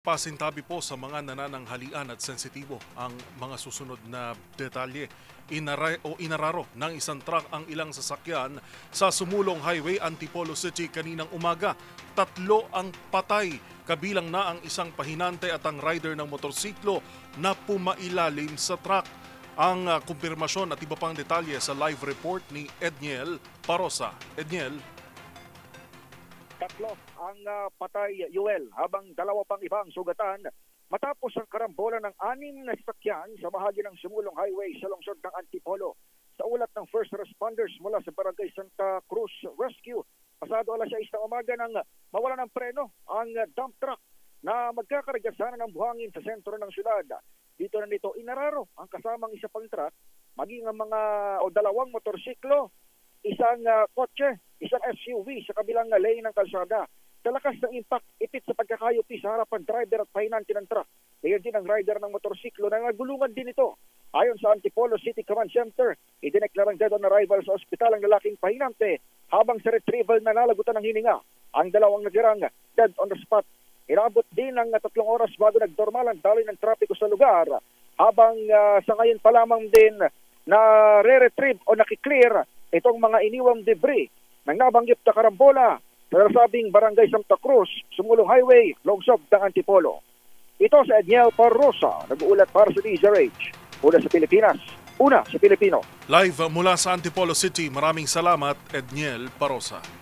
Pasintabi po sa mga nanananghalian at sensitibo ang mga susunod na detalye. Inararo ng isang truck ang ilang sasakyan sa Sumulong Highway, Antipolo City kaninang umaga. 3 ang patay, kabilang na ang isang pahinante at ang rider ng motorsiklo na pumailalim sa truck. Ang kumpirmasyon at iba pang detalye sa live report ni Edniel Parosa. Edniel. 3 ang patay, Yuel, habang 2 pang ibang sugatan matapos ang karambola ng 6 na sasakyan sa bahagi ng Sumulong Highway sa lungsod ng Antipolo. Sa ulat ng first responders mula sa Barangay Santa Cruz Rescue, pasado alas 6 ng umaga nang mawala ng preno ang dump truck na magkakarga sana ng buhangin sa sentro ng syudad. Dito na nito inararo ang kasamang isa pang truck, maging ang mga 2 motorsiklo, isang kotse, isang SUV sa kabilang lane ng kalsada. Kalakas ng impact, ipit sa pagkakayupi sa harapan driver at pahinante ng truck. Ngayon din ang rider ng motorsiklo na nagulungan din ito. Ayon sa Antipolo City Command Center, idineklarang dead on arrival sa ospital ang lalaking pahinante habang sa retrieval na nalagutan ng hininga. Ang 2 natirang dead on the spot. Inabot din ng 3 oras bago nagnormal ang daloy ng trapiko sa lugar habang sa ngayon pa lamang din na re-retrieve o nakiklear itong mga iniwang debris ng nabanggit na karambola sa nasabing Barangay Santa Cruz, Sumulong Highway, lungsod ng Antipolo. Ito sa Edniel Parosa, nag-uulat para sa DZRH. Una sa Pilipinas, una sa Pilipino. Live mula sa Antipolo City, maraming salamat Edniel Parosa.